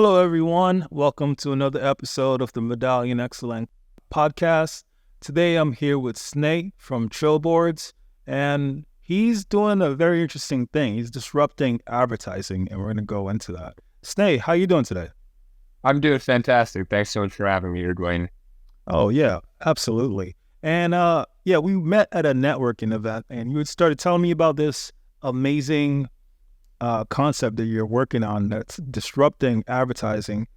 Hello, everyone. Welcome to another episode of the Medallion XLN podcast. Today, I'm here with Sneh from TrillBoards, and he's doing a very interesting thing. He's disrupting advertising, and we're going to go into that. Sneh, how you doing today? I'm doing fantastic. Thanks so much for having me here, Dwayne. Oh, yeah, absolutely. And we met at a networking event, and you started telling me about this amazing concept that you're working on that's disrupting advertising.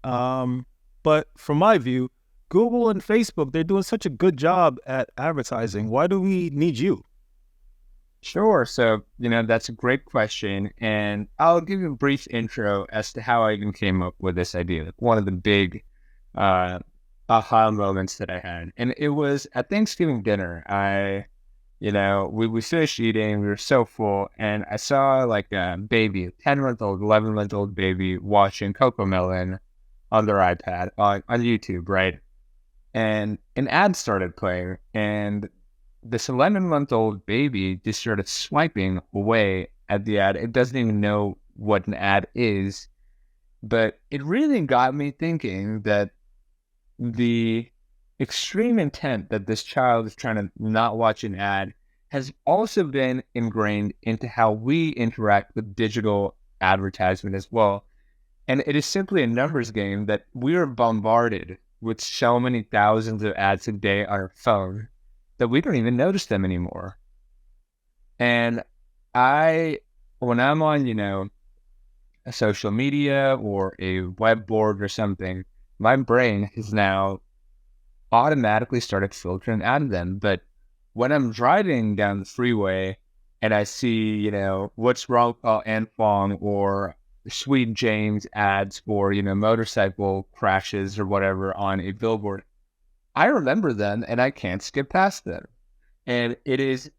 But from my view, Google and Facebook, they're doing such a good job at advertising. Why do we need you? Sure. So, that's a great question. And I'll give you a brief intro as to how I even came up with this idea. One of the big aha moments that I had. And it was at Thanksgiving dinner. We finished eating. We were so full. And I saw like a baby, a 10-month-old, 11-month-old baby watching Cocomelon on their iPad on YouTube, right? And an ad started playing, and this 11-month-old baby just started swiping away at the ad. It doesn't even know what an ad is, but it really got me thinking that the extreme intent that this child is trying to not watch an ad has also been ingrained into how we interact with digital advertisement as well. And it is simply a numbers game that we are bombarded with so many thousands of ads a day on our phone that we don't even notice them anymore. And when I'm on, a social media or a web board or something, my brain has now automatically started filtering out of them. But when I'm driving down the freeway and I see, What's Wrong with Anfong or Sweet James ads for, motorcycle crashes or whatever on a billboard, I remember them and I can't skip past them. And it is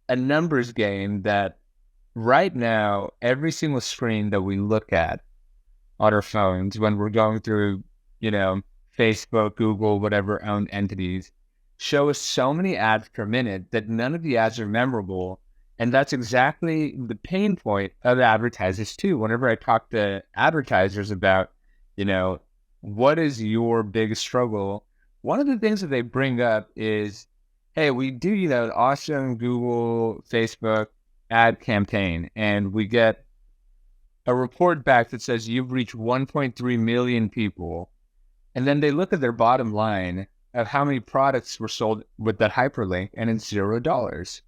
a numbers game that right now, every single screen that we look at on our phones when we're going through, Facebook, Google, whatever owned entities, show us so many ads per minute that none of the ads are memorable. And that's exactly the pain point of advertisers too. Whenever I talk to advertisers about, what is your biggest struggle? One of the things that they bring up is, hey, we do, an awesome Google, Facebook ad campaign, and we get a report back that says you've reached 1.3 million people. And then they look at their bottom line of how many products were sold with that hyperlink, and it's $0.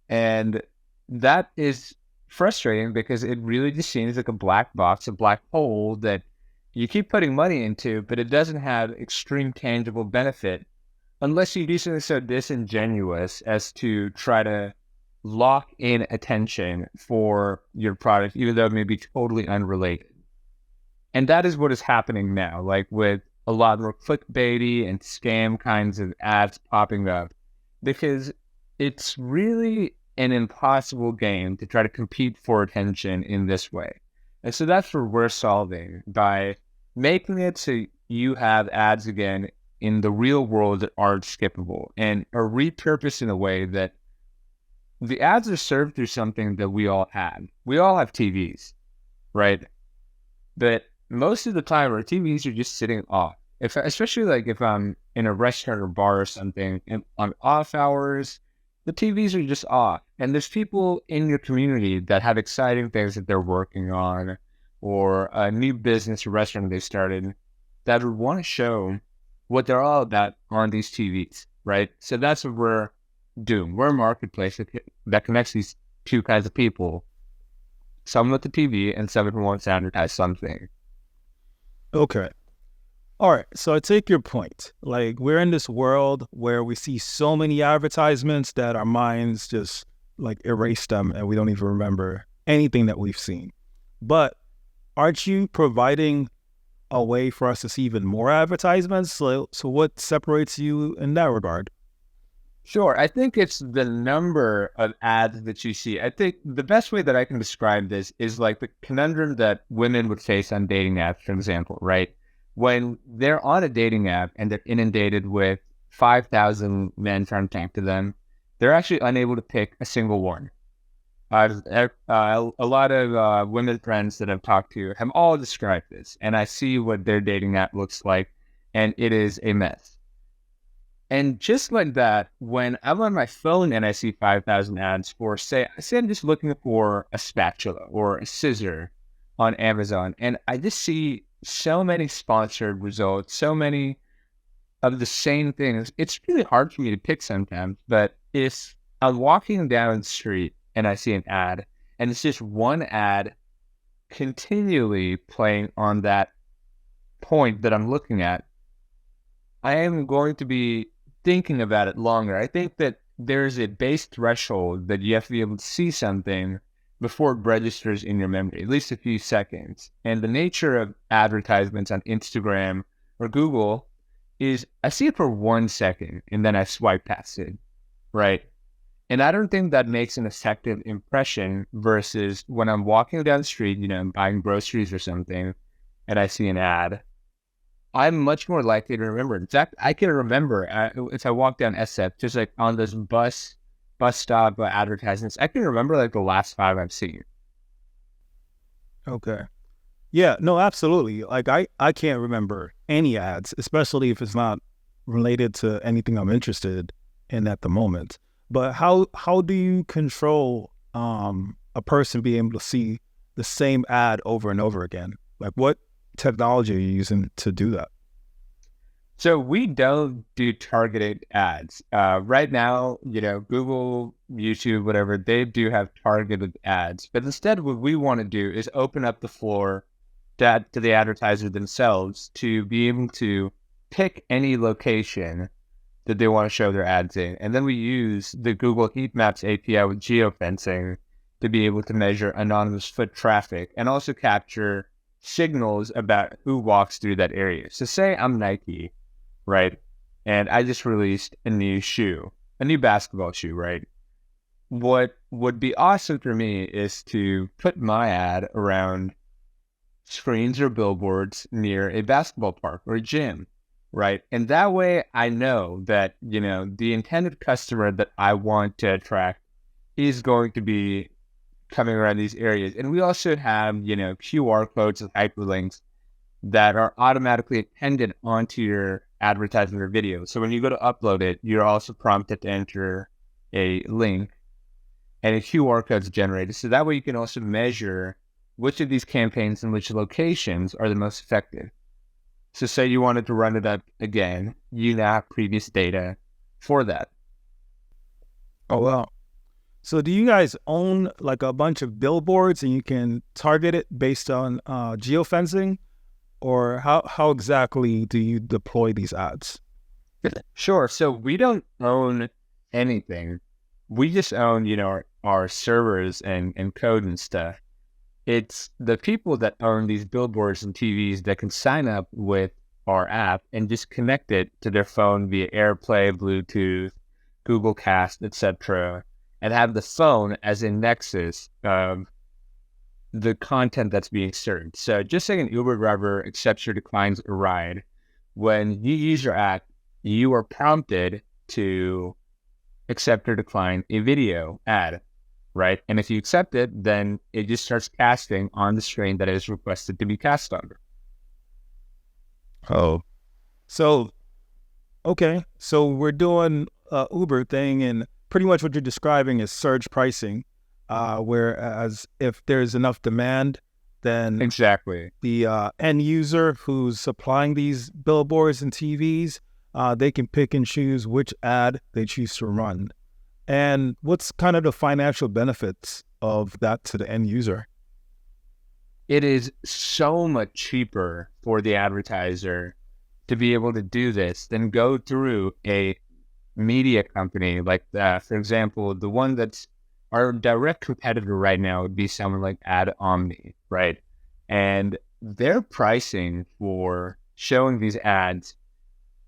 And that is frustrating because it really just seems like a black box, a black hole that you keep putting money into, but it doesn't have extreme tangible benefit unless you do something so disingenuous as to try to lock in attention for your product, even though it may be totally unrelated. And that is what is happening now, like with a lot more clickbaity and scam kinds of ads popping up, because it's really an impossible game to try to compete for attention in this way. And so that's what we're solving by making it so you have ads again in the real world that aren't skippable and are repurposed in a way that the ads are served through something that we all have. We all have TVs, right? But most of the time our TVs are just sitting off. Especially if I'm in a restaurant or bar or something and on off hours, the TVs are just off. And there's people in your community that have exciting things that they're working on, or a new business or restaurant they started that would want to show what they're all about on these TVs, right? So that's what we're doing. We're a marketplace that connects these two kinds of people. Someone with the TV and someone who wants to advertise something. Okay. All right. So I take your point. Like, we're in this world where we see so many advertisements that our minds just erase them and we don't even remember anything that we've seen. But aren't you providing a way for us to see even more advertisements? So what separates you in that regard? Sure. I think it's the number of ads that you see. I think the best way that I can describe this is like the conundrum that women would face on dating apps, for example, right? When they're on a dating app and they're inundated with 5,000 men trying to talk to them, they're actually unable to pick a single one. A lot of women friends that I've talked to have all described this, and I see what their dating app looks like, and it is a mess. And just like that, when I'm on my phone and I see 5,000 ads for, say I'm just looking for a spatula or a scissor on Amazon, and I just see so many sponsored results, so many of the same things. It's really hard for me to pick sometimes, but if I'm walking down the street and I see an ad, and it's just one ad continually playing on that point that I'm looking at, I am going to be thinking about it longer. I think that there's a base threshold that you have to be able to see something before it registers in your memory, at least a few seconds. And the nature of advertisements on Instagram or Google is I see it for 1 second and then I swipe past it, right? And I don't think that makes an effective impression versus when I'm walking down the street, I'm buying groceries or something, and I see an ad. I'm much more likely to remember. In fact, I can remember if I walk down SF, just like on those bus stop advertisements, I can remember like the last 5 I've seen. Okay. Yeah, no, absolutely. Like I can't remember any ads, especially if it's not related to anything I'm interested in at the moment. But how do you control a person being able to see the same ad over and over again? Like what technology are you using to do that? So we don't do targeted ads. Right now, Google, YouTube, whatever, they do have targeted ads. But instead, what we want to do is open up the floor to the advertiser themselves to be able to pick any location that they want to show their ads in. And then we use the Google Heat Maps API with geofencing to be able to measure anonymous foot traffic and also capture signals about who walks through that area. So say I'm Nike, right? And I just released a new basketball shoe, right? What would be awesome for me is to put my ad around screens or billboards near a basketball park or a gym, right? And that way I know that, the intended customer that I want to attract is going to be coming around these areas. And we also have, QR codes and hyperlinks that are automatically appended onto your advertisement or video. So when you go to upload it, you're also prompted to enter a link and a QR code is generated. So that way you can also measure which of these campaigns and which locations are the most effective. So say you wanted to run it up again, you now have previous data for that. Oh, wow. So do you guys own like a bunch of billboards and you can target it based on geofencing? Or how exactly do you deploy these ads? Sure. So we don't own anything. We just own, our servers and code and stuff. It's the people that own these billboards and TVs that can sign up with our app and just connect it to their phone via AirPlay, Bluetooth, Google Cast, etc., and have the phone as a nexus of the content that's being served. So just like an Uber driver accepts or declines a ride, when you use your app, you are prompted to accept or decline a video ad, right? And if you accept it, then it just starts casting on the screen that it is requested to be cast on. Oh, so, okay. So we're doing Uber thing, and pretty much what you're describing is surge pricing, whereas if there's enough demand, then exactly the end user who's supplying these billboards and TVs, they can pick and choose which ad they choose to run. And what's kind of the financial benefits of that to the end user? It is so much cheaper for the advertiser to be able to do this than go through a media company like that. For example, the one that's our direct competitor right now would be someone like Ad Omni, right? And their pricing for showing these ads,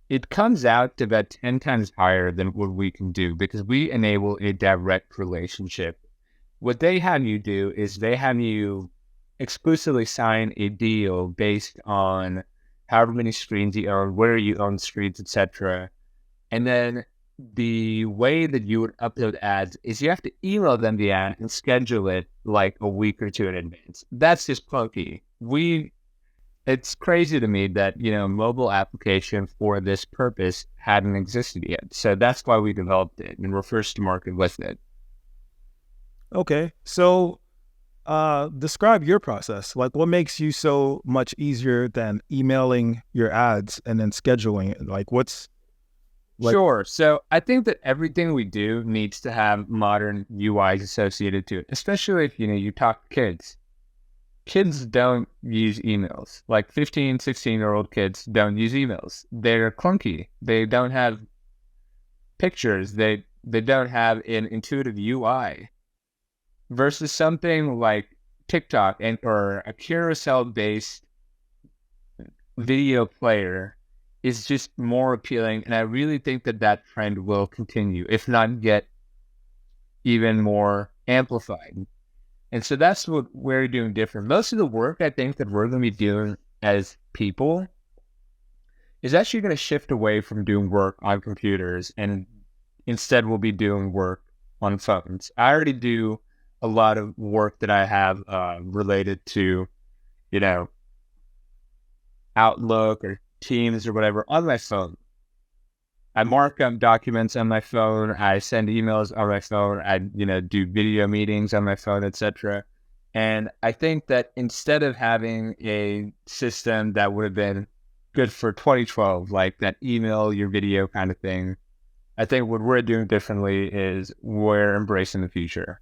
it comes out to about 10 times higher than what we can do because we enable a direct relationship. What they have you do is they have you exclusively sign a deal based on however many screens you own, where you own screens, etc. And then the way that you would upload ads is you have to email them the ad and schedule it like a week or two in advance. That's just clunky. It's crazy to me that, mobile application for this purpose hadn't existed yet. So that's why we developed it and we're first to market with it. Okay. So describe your process. Like, what makes you so much easier than emailing your ads and then scheduling it? Like, Sure. So I think that everything we do needs to have modern UIs associated to it, especially if, you talk to kids. Kids don't use emails. Like 15, 16-year-old kids don't use emails. They're clunky. They don't have pictures. They don't have an intuitive UI versus something like TikTok or a carousel-based video player is just more appealing. And I really think that trend will continue, if not get even more amplified. And so that's what we're doing different. Most of the work I think that we're going to be doing as people is actually going to shift away from doing work on computers, and instead we'll be doing work on phones. I already do a lot of work that I have related to, Outlook or Teams or whatever on my phone. I mark up documents on my phone. I send emails on my phone. I, do video meetings on my phone, etc. And I think that instead of having a system that would have been good for 2012, like that email your video kind of thing, I think what we're doing differently is we're embracing the future.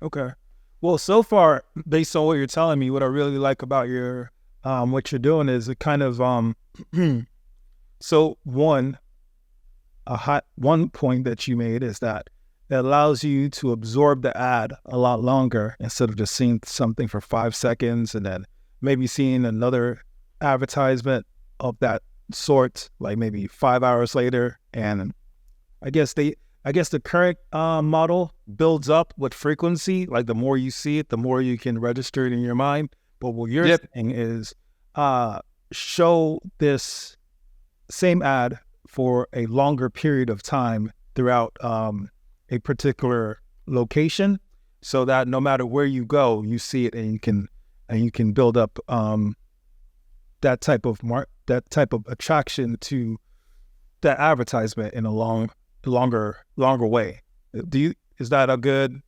Okay. Well, so far, based on what you're telling me, what I really like about your what you're doing is it kind of so one point that you made is that it allows you to absorb the ad a lot longer instead of just seeing something for 5 seconds and then maybe seeing another advertisement of that sort, like maybe 5 hours later. And I guess the current model builds up with frequency. Like the more you see it, the more you can register it in your mind. But what you're saying is show this same ad for a longer period of time throughout a particular location, so that no matter where you go, you see it and you can build up that type of attraction to that advertisement in a longer way. Is that a good?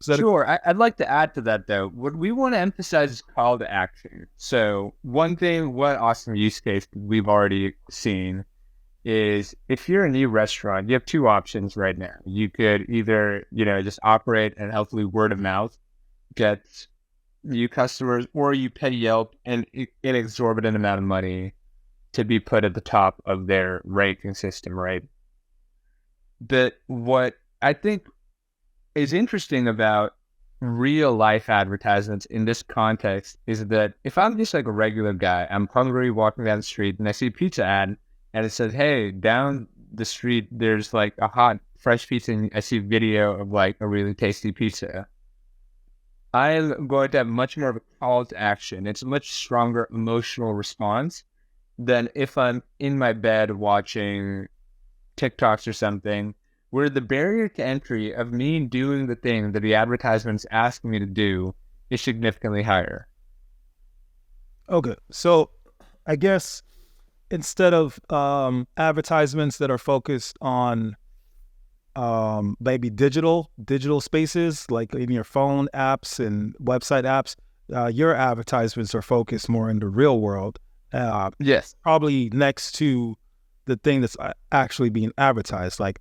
Sure. I'd like to add to that, though. What we want to emphasize is call to action. So one awesome use case we've already seen is if you're a new restaurant, you have two options right now. You could either, just operate and hopefully word of mouth get new customers, or you pay Yelp an exorbitant amount of money to be put at the top of their ranking system, right? But what I think is interesting about real life advertisements in this context is that if I'm just like a regular guy, I'm hungry walking down the street and I see a pizza ad and it says, hey, down the street, there's like a hot, fresh pizza, and I see a video of like a really tasty pizza. I'm going to have much more of a call to action. It's a much stronger emotional response than if I'm in my bed watching TikToks or something, where the barrier to entry of me doing the thing that the advertisement's asking me to do is significantly higher. Okay, so I guess instead of advertisements that are focused on maybe digital spaces, like in your phone apps and website apps, your advertisements are focused more in the real world. Yes. Probably next to the thing that's actually being advertised, like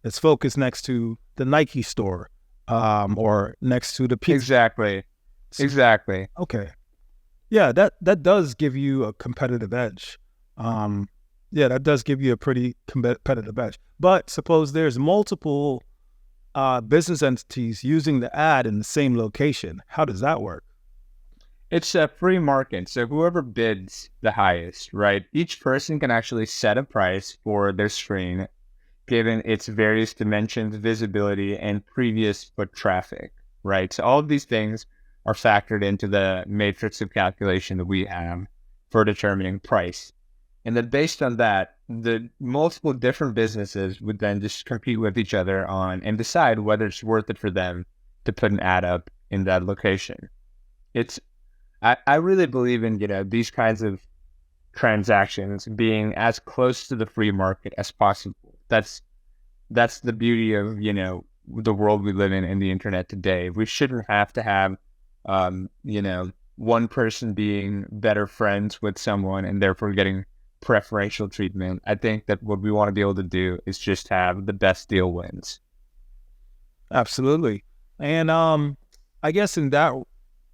it's focused next to the Nike store or next to the pizza. Exactly. Okay. Yeah, that does give you a competitive edge. That does give you a pretty competitive edge. But suppose there's multiple business entities using the ad in the same location. How does that work? It's a free market. So whoever bids the highest, right? Each person can actually set a price for their screen, given its various dimensions, visibility, and previous foot traffic, right? So all of these things are factored into the matrix of calculation that we have for determining price. And then based on that, the multiple different businesses would then just compete with each other on and decide whether it's worth it for them to put an ad up in that location. It's I really believe in, these kinds of transactions being as close to the free market as possible. That's the beauty of, the world we live in the internet today. We shouldn't have to have, one person being better friends with someone and therefore getting preferential treatment. I think that what we want to be able to do is just have the best deal wins. Absolutely. And I guess in that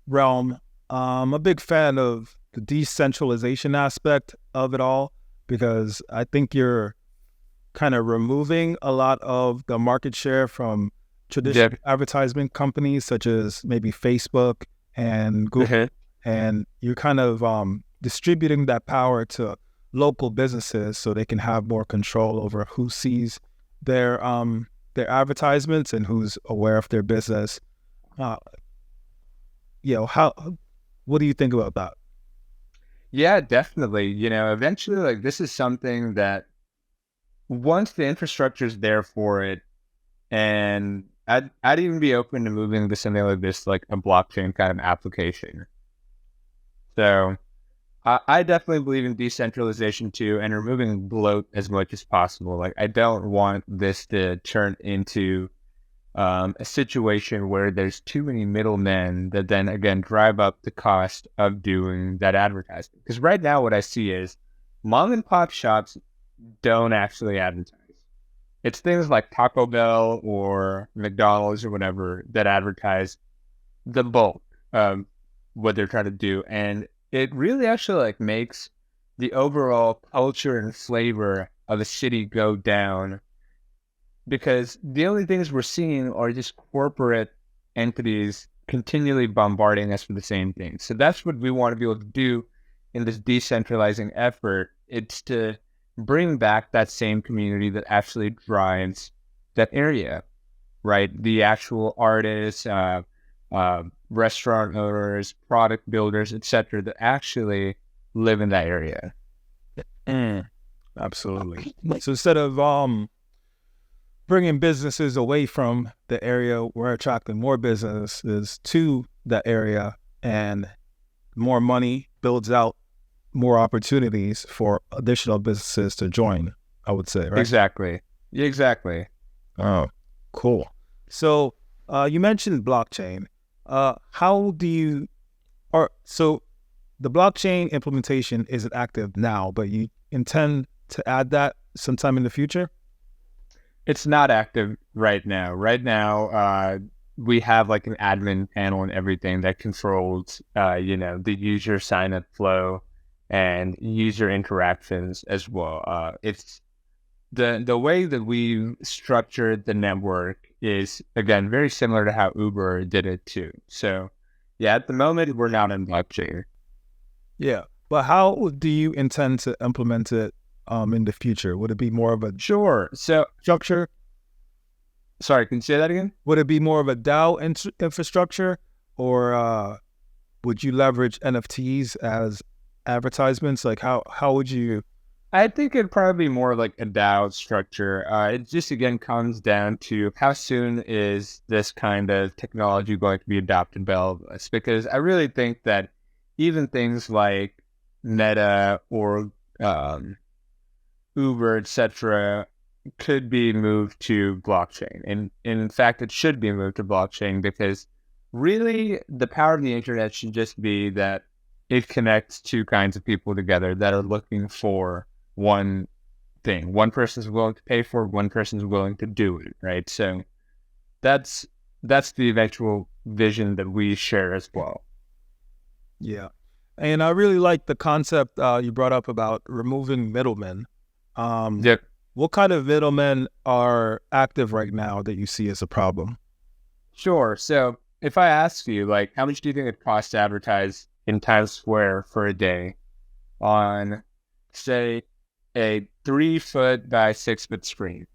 realm, I'm a big fan of the decentralization aspect of it all, because I think you're kind of removing a lot of the market share from traditional advertisement companies such as maybe Facebook and Google, and you're kind of distributing that power to local businesses so they can have more control over who sees their advertisements and who's aware of their business. What do you think about that? Yeah, definitely. Eventually, like, this is something that once the infrastructure is there for it, and I'd even be open to moving to something like this, like a blockchain kind of application. So I definitely believe in decentralization too, and removing bloat as much as possible. Like, I don't want this to turn into a situation where there's too many middlemen that then again drive up the cost of doing that advertising. Because right now what I see is mom and pop shops don't actually advertise. It's things like Taco Bell or McDonald's or whatever that advertise the bulk of what they're trying to do. And it really actually like makes the overall culture and flavor of a city go down, because the only things we're seeing are just corporate entities continually bombarding us for the same thing. So that's what we want to be able to do in this decentralizing effort. It's to bring back that same community that actually drives that area, right? The actual artists, restaurant owners, product builders, etc., that actually live in that area. Absolutely. So instead of bringing businesses away from the area, we're attracting more businesses to that area, and more money builds out more opportunities for additional businesses to join, I would say, right? Exactly. Oh, cool. So you mentioned blockchain. So the blockchain implementation isn't active now, but you intend to add that sometime in the future? It's not active right now. Right now, we have like an admin panel and everything that controls, the user sign up flow and user interactions as well. It's the way that we structured the network is, again, very similar to how Uber did it too. So yeah, at the moment we're not in blockchain. Yeah, but how do you intend to implement it in the future? Would it be more of a Sure. So structure? sorry, can you say that again? Would it be more of a DAO infrastructure, or would you leverage NFTs as advertisements? Like how would you? I think it'd probably be more like a DAO structure. It just again comes down to how soon is this kind of technology going to be adopted by all of us? Because I really think that even things like Meta or Uber, etc., could be moved to blockchain. And in fact, it should be moved to blockchain, because really the power of the internet should just be that it connects two kinds of people together that are looking for one thing. One person's willing to pay for it, one person's willing to do it, right? So that's the eventual vision that we share as well. Yeah. And I really like the concept you brought up about removing middlemen. Yep. What kind of middlemen are active right now that you see as a problem? Sure. So if I ask you, like, how much do you think it costs to advertise in Times Square for a day on, say, a 3-foot by 6-foot screen?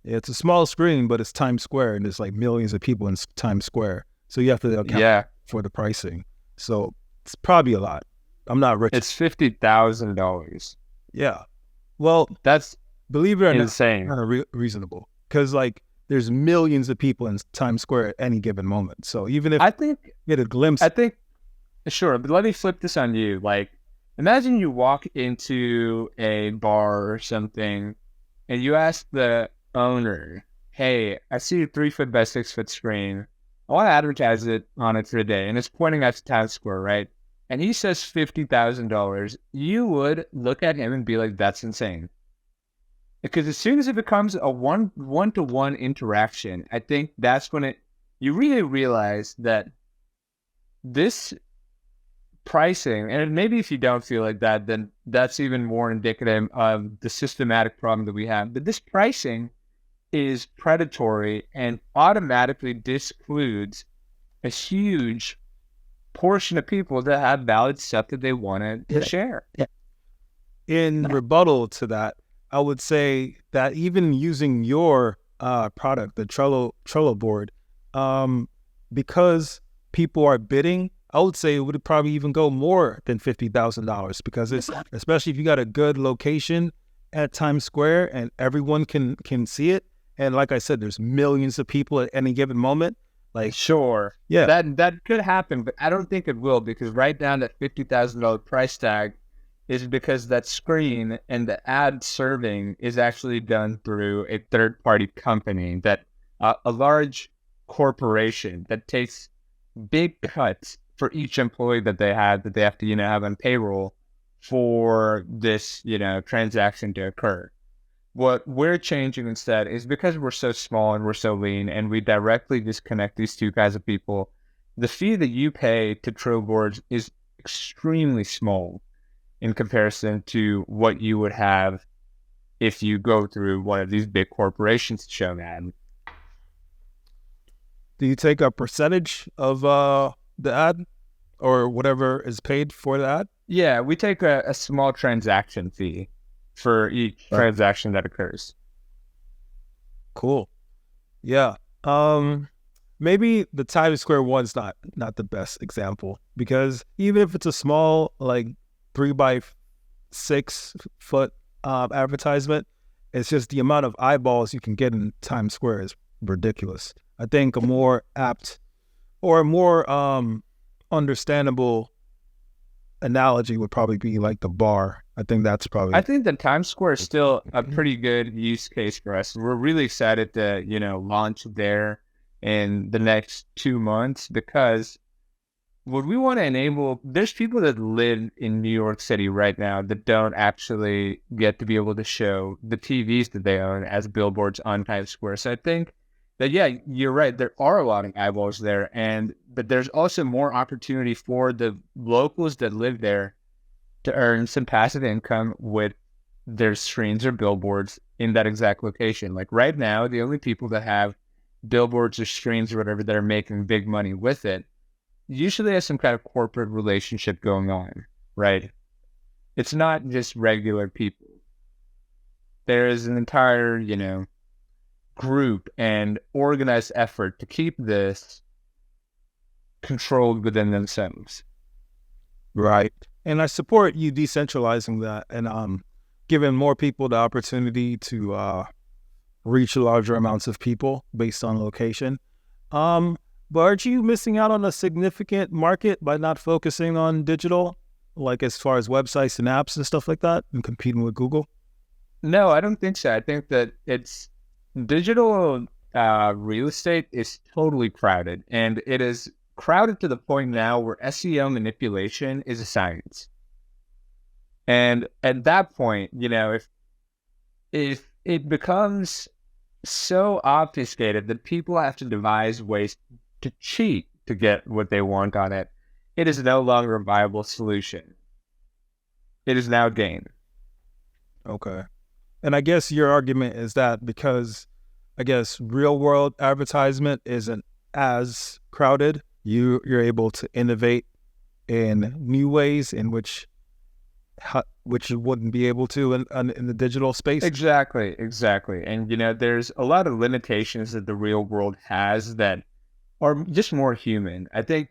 It's a small screen, but it's Times Square, and there's like millions of people in Times Square. So you have to account for the pricing. So it's probably a lot. I'm not rich. It's $50,000. Yeah. Well, That's believe it or not, insane. kind of reasonable because like there's millions of people in Times Square at any given moment. So even if I think, you get a glimpse, I think, sure, but let me flip this on you. Like, imagine you walk into a bar or something and you ask the owner, hey, I see a 3 foot by 6 foot screen. I want to advertise it on it for a day. And it's pointing out to Times Square, right? And he says $50,000. You would look at him and be like, that's insane. Because as soon as it becomes a one-to-one interaction, I think that's when you really realize that this pricing, and maybe if you don't feel like that, then that's even more indicative of the systematic problem that we have. But this pricing is predatory and automatically discludes a huge portion of people that have valid stuff that they want to share. in rebuttal to that, I would say that even using your product, the Trello board, because people are bidding, I would say it would probably even go more than $50,000 because it's, especially if you got a good location at Times Square and everyone can see it. And like I said, there's millions of people at any given moment. Like, sure, yeah, that could happen, but I don't think it will, because right down that $50,000 price tag is because that screen and the ad serving is actually done through a third-party company, that a large corporation that takes big cuts for each employee that they have to, have on payroll for this, transaction to occur. What we're changing instead is, because we're so small and we're so lean and we directly disconnect these two kinds of people, the fee that you pay to TrillBoards is extremely small in comparison to what you would have if you go through one of these big corporations to show an ad. do you take a percentage of the ad or whatever is paid for the ad? Yeah, we take a small transaction fee for each transaction that occurs. Cool. Yeah. Maybe the Times Square one's not the best example, because even if it's a small, like 3 by 6 foot advertisement, it's just the amount of eyeballs you can get in Times Square is ridiculous. I think a more apt or a more understandable analogy would probably be like the bar. I think that's probably. I think that Times Square is still a pretty good use case for us. We're really excited to, launch there in the next 2 months, because what we want to enable, there's people that live in New York City right now that don't actually get to be able to show the TVs that they own as billboards on Times Square. So I think that, yeah, you're right. There are a lot of eyeballs there, but there's also more opportunity for the locals that live there to earn some passive income with their screens or billboards in that exact location. Like right now, the only people that have billboards or screens or whatever that are making big money with it usually has some kind of corporate relationship going on, right? It's not just regular people. There is an entire, group and organized effort to keep this controlled within themselves. Right. And I support you decentralizing that and giving more people the opportunity to reach larger amounts of people based on location. But aren't you missing out on a significant market by not focusing on digital, like as far as websites and apps and stuff like that, and competing with Google? No, I don't think so. I think that it's digital real estate is totally crowded, and it is crowded to the point now where SEO manipulation is a science. And at that point, if it becomes so obfuscated that people have to devise ways to cheat to get what they want on it, it is no longer a viable solution. It is now gain. Okay. And I guess your argument is that because I guess real world advertisement isn't as crowded, you're able to innovate in new ways in which you wouldn't be able to in the digital space. Exactly. And, there's a lot of limitations that the real world has that are just more human. I think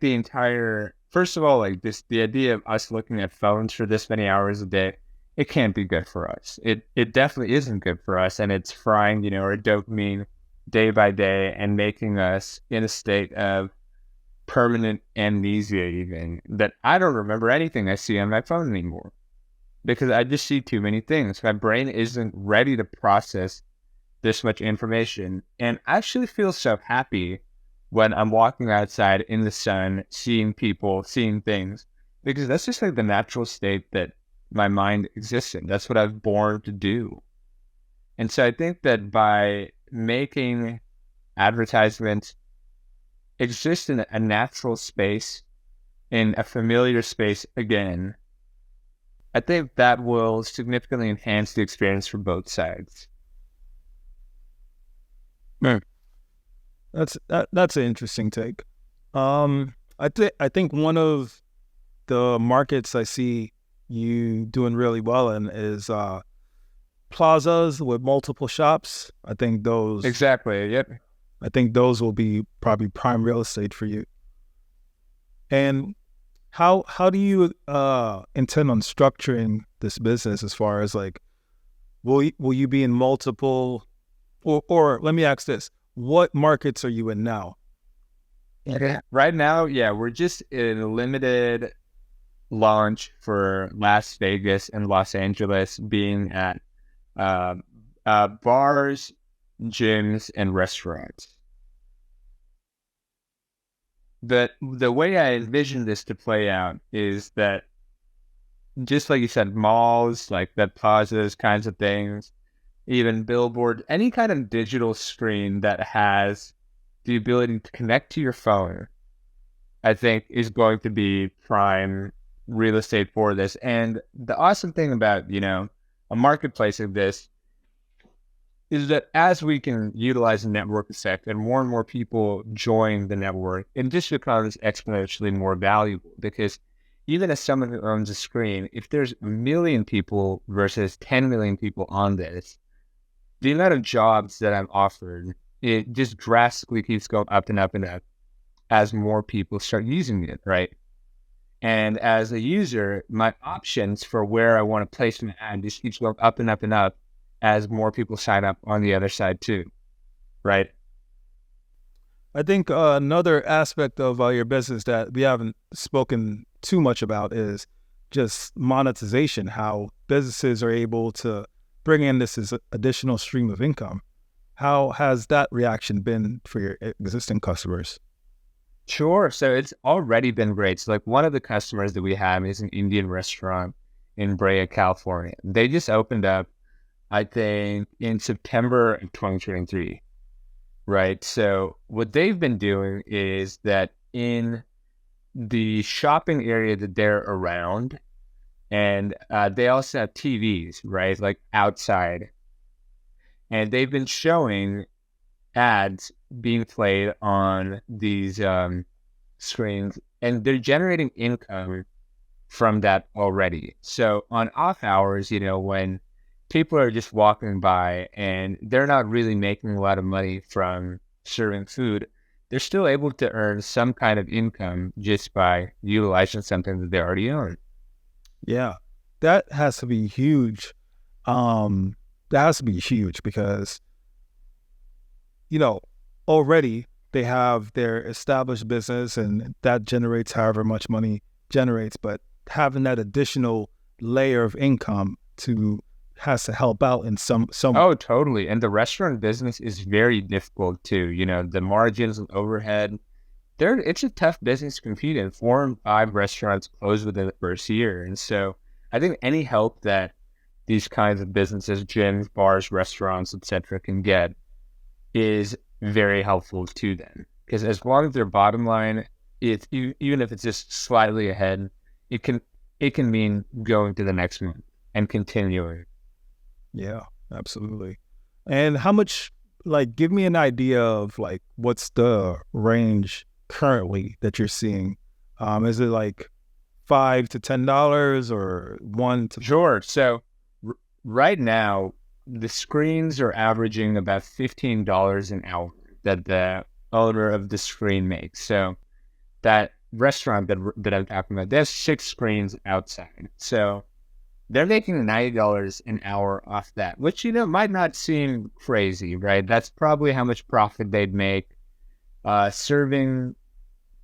first of all, like the idea of us looking at phones for this many hours a day it can't be good for us. It definitely isn't good for us, and it's frying, our dopamine day by day and making us in a state of permanent amnesia, even that I don't remember anything I see on my phone anymore because I just see too many things. My brain isn't ready to process this much information, and I actually feel so happy when I'm walking outside in the sun, seeing people, seeing things, because that's just like the natural state that my mind exists in. That's what I was born to do. And so I think that by making advertisements exist in a natural space, in a familiar space again, I think that will significantly enhance the experience for both sides. Man, that's an interesting take. I think one of the markets I see you doing really well in is plazas with multiple shops. Exactly. Yep. I think those will be probably prime real estate for you. And how do you intend on structuring this business as far as like will you be in multiple or let me ask this, what markets are you in now? Right now, yeah, we're just in a limited launch for Las Vegas and Los Angeles, being at bars, gyms, and restaurants. The way I envision this to play out is that, just like you said, malls, like that plazas kinds of things, even billboard, any kind of digital screen that has the ability to connect to your phone, I think is going to be prime real estate for this. And the awesome thing about, a marketplace like this is that as we can utilize the network effect and more people join the network, it just becomes exponentially more valuable, because even as someone who owns a screen, if there's a million people versus 10 million people on this, the amount of jobs that I'm offered, it just drastically keeps going up and up and up as more people start using it, right? And as a user, my options for where I want to place my ad just keeps going up and up and up as more people sign up on the other side too, right? I think another aspect of your business that we haven't spoken too much about is just monetization, how businesses are able to bring in this as additional stream of income. How has that reaction been for your existing customers? Sure. So it's already been great. So like one of the customers that we have is an Indian restaurant in Brea, California. They just opened up, I think, in September of 2023, right? So what they've been doing is that in the shopping area that they're around, and they also have TVs, right? Like outside. And they've been showing ads being played on these screens, and they're generating income from that already. So on off hours, when people are just walking by and they're not really making a lot of money from serving food, they're still able to earn some kind of income just by utilizing something that they already own. Yeah, that has to be huge. That has to be huge because, already they have their established business and that generates however much money generates, but having that additional layer of income has to help out in some. Oh, totally. And the restaurant business is very difficult too. The margins and overhead, it's a tough business to compete in. 4 and 5 restaurants close within the first year. And so I think any help that these kinds of businesses, gyms, bars, restaurants, etc., can get is very helpful to them. Because as long as their bottom line, even if it's just slightly ahead, it can mean going to the next month and continuing. Yeah, absolutely. And how much, give me an idea of what's the range currently that you're seeing? Is it like $5 to $10 or 1 to? Sure. So right now, the screens are averaging about $15 an hour that the owner of the screen makes. So that restaurant that I'm talking about, there's 6 screens outside. So they're making $90 an hour off that, which, might not seem crazy, right? That's probably how much profit they'd make serving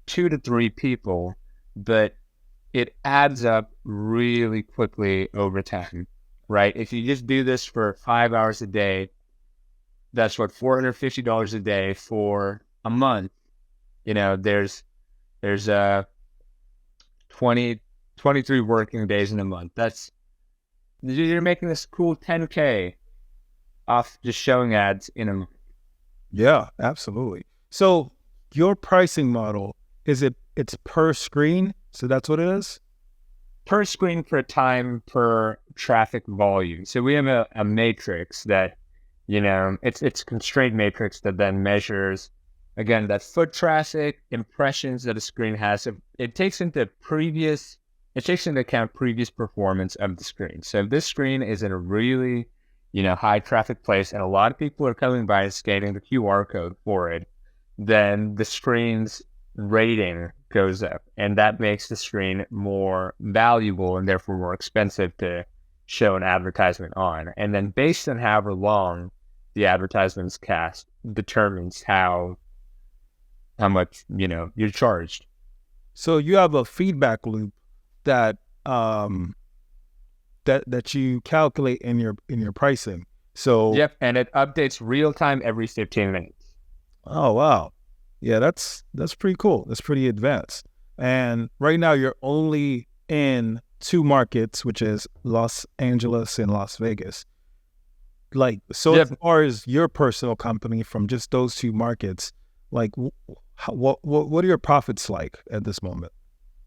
2 to 3 people, but it adds up really quickly over time, right? If you just do this for 5 hours a day, that's what, $450 a day for a month. There's 23 working days in a month. You're making this cool 10K off just showing ads in a month. Yeah, absolutely. So your pricing model, it's per screen? So that's what it is? Per screen, per time, per traffic volume. So we have a matrix that, it's a constraint matrix that then measures, again, that foot traffic, impressions that a screen has. It takes into account previous performance of the screen. So if this screen is in a really, high traffic place and a lot of people are coming by and scanning the QR code for it, then the screen's rating goes up, and that makes the screen more valuable and therefore more expensive to show an advertisement on. And then based on however long the advertisement's cast determines how much, you're charged. So you have a feedback loop that that you calculate in your pricing. So yep, and it updates real time every 15 minutes. Oh wow. Yeah, that's pretty cool. That's pretty advanced. And right now you're only in 2 markets, which is Los Angeles and Las Vegas. Like, so Yep. as far as your personal company from just those 2 markets, like what are your profits like at this moment?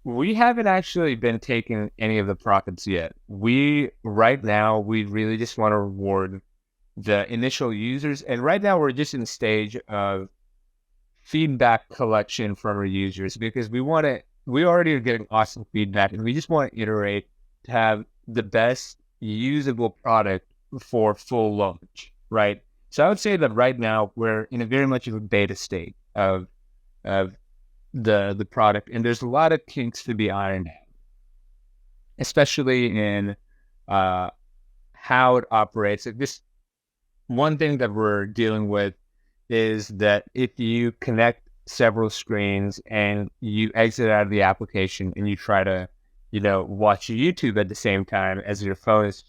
We haven't actually been taking any of the profits yet. Right now, we really just want to reward the initial users. And right now, we're just in the stage of feedback collection from our users because we already are getting awesome feedback and we just want to iterate to have the best usable product for full launch, right? So I would say that right now, we're in a very much of a beta state of the product, and there's a lot of kinks to be ironed out, especially in how it operates. This one thing that we're dealing with is that if you connect several screens and you exit out of the application and you try to, watch YouTube at the same time as your phone is,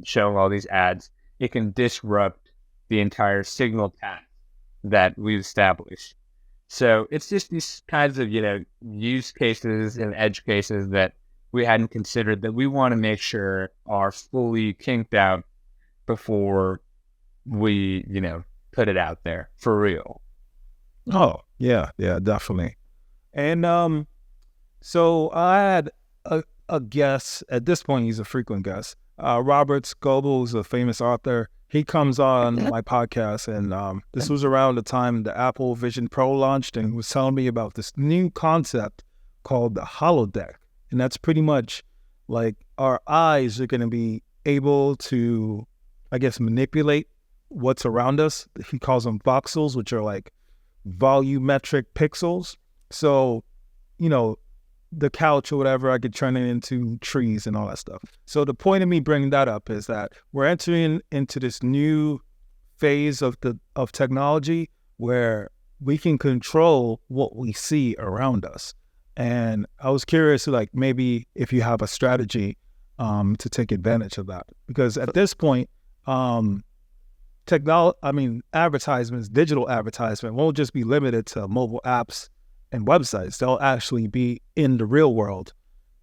showing all these ads, it can disrupt the entire signal path that we've established. So it's just these kinds of, use cases and edge cases that we hadn't considered that we want to make sure are fully kinked out before we, put it out there for real. Oh, yeah, definitely. And so I had a guest, at this point he's a frequent guest, Robert Scoble, who's a famous author. He comes on my podcast, and this was around the time the Apple Vision Pro launched, and he was telling me about this new concept called the holodeck. And that's pretty much like our eyes are going to be able to, I guess, manipulate what's around us. He calls them voxels, which are like volumetric pixels. So, the couch or whatever, I could turn it into trees and all that stuff. So the point of me bringing that up is that we're entering into this new phase of technology where we can control what we see around us. And I was curious, like, maybe if you have a strategy to take advantage of that, because at this point, advertisements, digital advertisement won't just be limited to mobile apps and websites. They'll actually be in the real world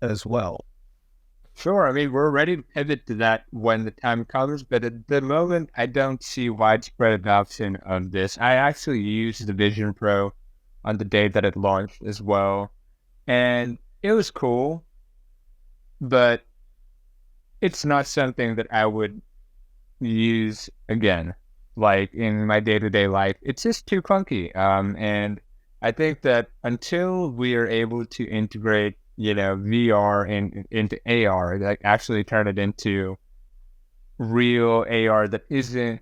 as well. Sure. I mean, we're ready to pivot to that when the time comes, but at the moment, I don't see widespread adoption of this. I actually used the Vision Pro on the day that it launched as well, and it was cool, but it's not something that I would use again, like in my day-to-day life. It's just too clunky. And I think that until we are able to integrate, VR into AR, like actually turn it into real AR that isn't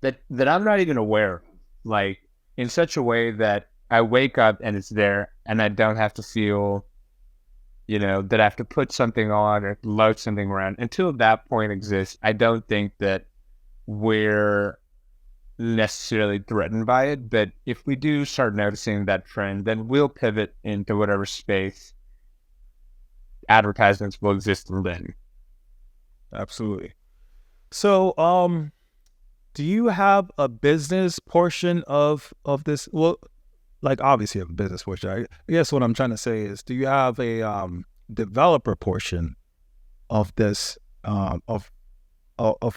that I'm not even aware of, like in such a way that I wake up and it's there and I don't have to feel, that I have to put something on or load something around. Until that point exists, I don't think that we're necessarily threatened by it. But if we do start noticing that trend, then we'll pivot into whatever space advertisements will exist in then. Absolutely. So, do you have a business portion of this? Well, like obviously you have a business portion. I guess what I'm trying to say is, do you have a developer portion of this of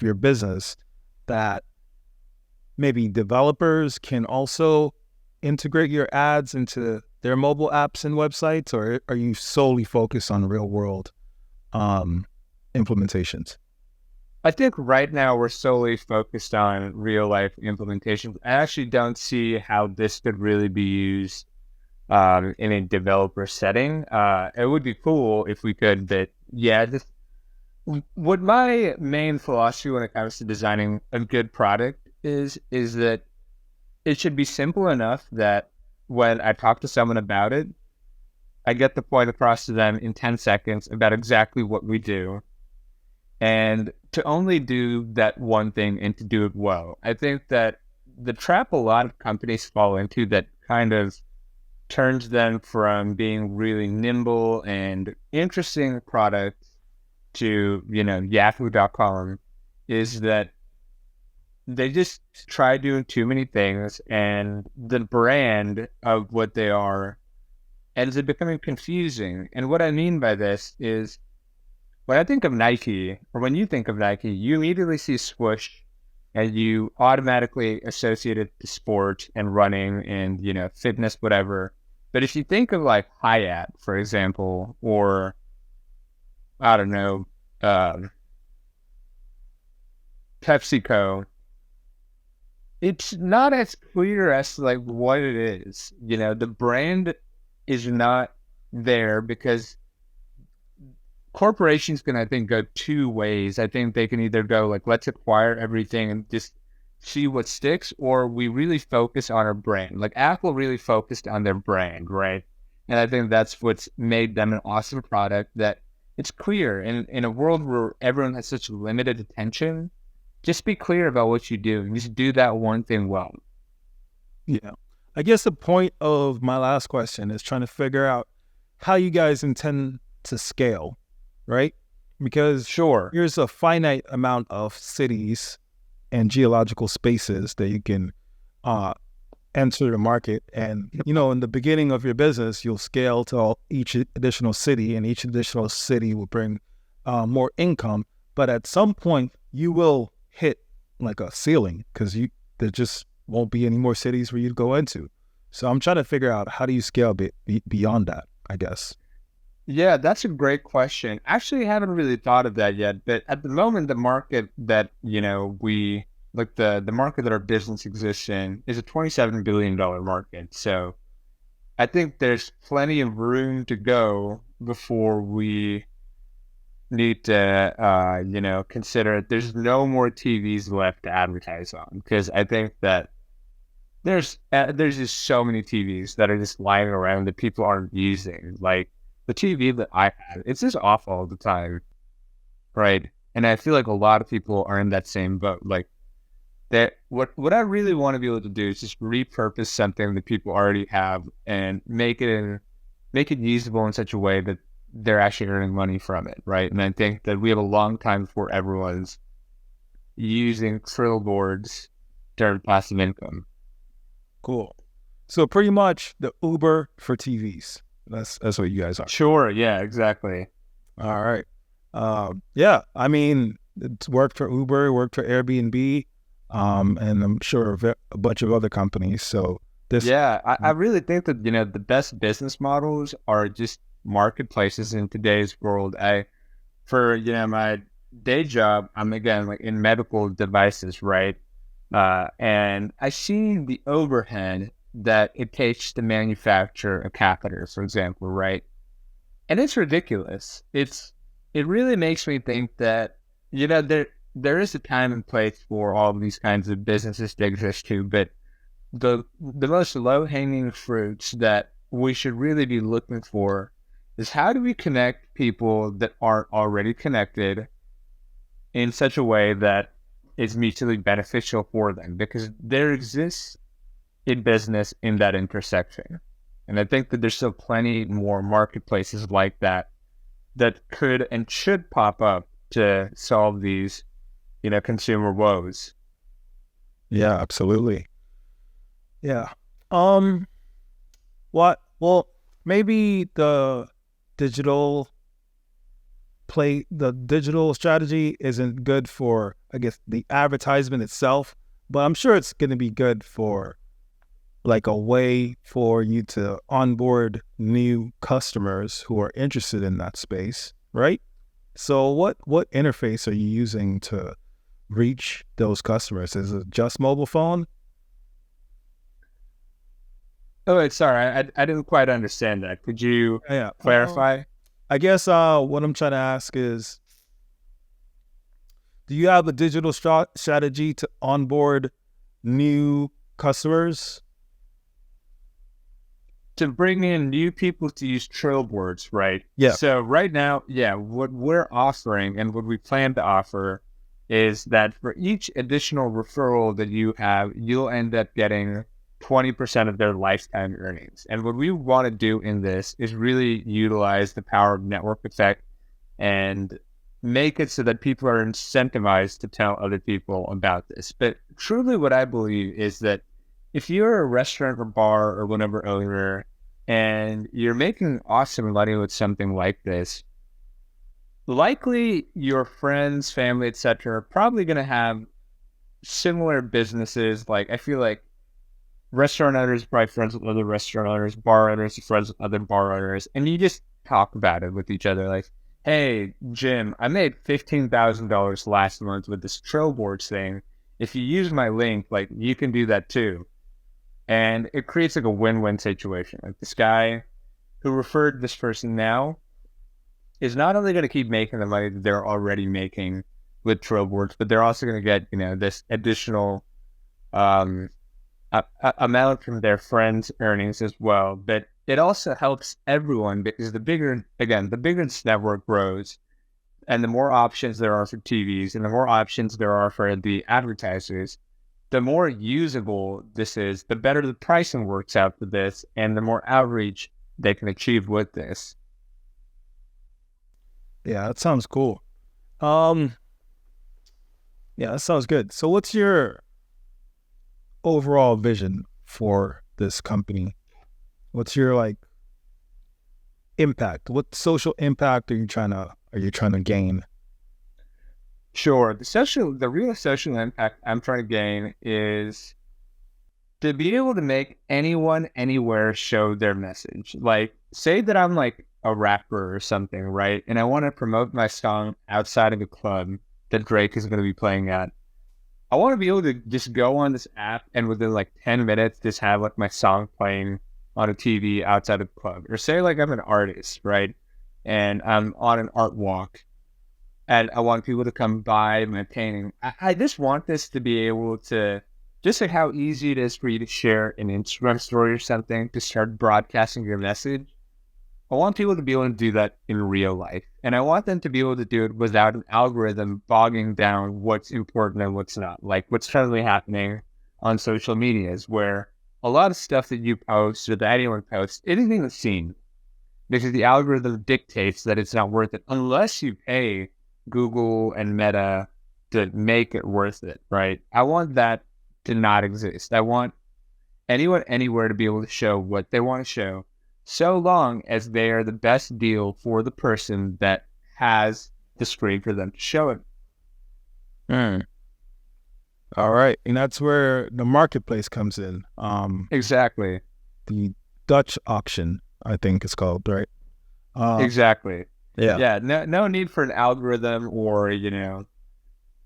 your business that maybe developers can also integrate your ads into their mobile apps and websites, or are you solely focused on real world implementations? I think right now we're solely focused on real life implementations. I actually don't see how this could really be used in a developer setting. It would be cool if we could, but yeah, what my main philosophy when it comes to designing a good product is that it should be simple enough that when I talk to someone about it, I get the point across to them in 10 seconds about exactly what we do. And to only do that one thing and to do it well. I think that the trap a lot of companies fall into that kind of turns them from being really nimble and interesting products to, Yahoo.com is that they just try doing too many things, and the brand of what they are ends up becoming confusing. And what I mean by this is, when I think of Nike, or when you think of Nike, you immediately see swoosh and you automatically associate it to sport and running and, fitness, whatever. But if you think of like Hyatt, for example, or I don't know, PepsiCo, it's not as clear as to like what it is. The brand is not there because corporations can, I think, go two ways. I think they can either go like, let's acquire everything and just see what sticks, or we really focus on our brand. Like Apple really focused on their brand, right? And I think that's what's made them an awesome product, that it's clear. And in a world where everyone has such limited attention, just be clear about what you do and just do that one thing well. Yeah. I guess the point of my last question is trying to figure out how you guys intend to scale, right? Because Sure. Here's a finite amount of cities and geological spaces that you can enter the market. And, in the beginning of your business, you'll scale to each additional city, and each additional city will bring more income. But at some point, you will hit like a ceiling because there just won't be any more cities for you to go into. So I'm trying to figure out, how do you scale beyond that, I guess? Yeah, that's a great question. Actually, I haven't really thought of that yet, but at the moment, the market that, we like the market that our business exists in is a $27 billion market. So I think there's plenty of room to go before we need to, consider there's no more TVs left to advertise on, because I think that there's just so many TVs that are just lying around that people aren't using. Like the TV that I have, it's just off all the time, right? And I feel like a lot of people are in that same boat. Like that, what I really want to be able to do is just repurpose something that people already have and make it usable in such a way that they're actually earning money from it, right? And I think that we have a long time before everyone's using TrillBoards to earn passive income. Cool. So pretty much the Uber for TVs. That's what you guys are. Sure. Yeah, exactly. All right. Yeah. I mean, it's worked for Uber, worked for Airbnb, and I'm sure a bunch of other companies. So Yeah, I really think that, the best business models are just marketplaces in today's world. For my day job, I'm again like in medical devices, right? And I see the overhead that it takes to manufacture a catheter, for example, right? And it's ridiculous. It really makes me think that, there is a time and place for all of these kinds of businesses to exist too, but the most low-hanging fruits that we should really be looking for is how do we connect people that aren't already connected in such a way that is mutually beneficial for them? Because there exists in business in that intersection. And I think that there's still plenty more marketplaces like that that could and should pop up to solve these, consumer woes. Yeah, absolutely. Yeah. Um, well, maybe digital the digital strategy isn't good for, I guess, the advertisement itself, but I'm sure it's going to be good for like a way for you to onboard new customers who are interested in that space, right? So what interface are you using to reach those customers? Is it just mobile phone? Oh, wait, sorry, I didn't quite understand that. Could you Yeah. clarify? I guess what I'm trying to ask is, do you have a digital strategy to onboard new customers? To bring in new people to use TrillBoards, right? Yeah. So right now, yeah, what we're offering and what we plan to offer is that for each additional referral that you have, you'll end up getting 20% of their lifetime earnings. And what we want to do in this is really utilize the power of network effect and make it so that people are incentivized to tell other people about this. But truly what I believe is that if you're a restaurant or bar or whatever owner and you're making awesome money with something like this, likely your friends, family, etc., are probably going to have similar businesses. Like, I feel like restaurant owners are probably friends with other restaurant owners, bar owners are friends with other bar owners, and you just talk about it with each other. Like, hey, Jim, I made $15,000 last month with this TrillBoards thing. If you use my link, like, you can do that too. And it creates like a win-win situation. Like, this guy who referred this person now is not only going to keep making the money that they're already making with TrillBoards, but they're also going to get, this additional amount from their friends' earnings as well. But it also helps everyone because the bigger this network grows, and the more options there are for TVs, and the more options there are for the advertisers, the more usable this is, the better the pricing works out for this, and the more outreach they can achieve with this. Yeah, that sounds cool. Yeah, that sounds good. So what's your overall vision for this company? What's your like impact? What social impact are you trying to gain? Sure. The real social impact I'm trying to gain is to be able to make anyone, anywhere show their message. Like, say that I'm like a rapper or something, right? And I want to promote my song outside of a club that Drake is going to be playing at. I want to be able to just go on this app and within like 10 minutes, just have like my song playing on a TV outside of the club. Or say like I'm an artist, right? And I'm on an art walk and I want people to come buy my painting. I just want this to be able to, just like how easy it is for you to share an Instagram story or something, to start broadcasting your message. I want people to be able to do that in real life. And I want them to be able to do it without an algorithm bogging down what's important and what's not. Like what's currently happening on social medias, where a lot of stuff that you post or that anyone posts isn't even seen because the algorithm dictates that it's not worth it unless you pay Google and Meta to make it worth it, right? I want that to not exist. I want anyone, anywhere to be able to show what they want to show, so long as they are the best deal for the person that has the screen for them to show it. All right. And that's where the marketplace comes in. Exactly. The Dutch auction, I think it's called, right? Exactly. Yeah. Yeah. No need for an algorithm or,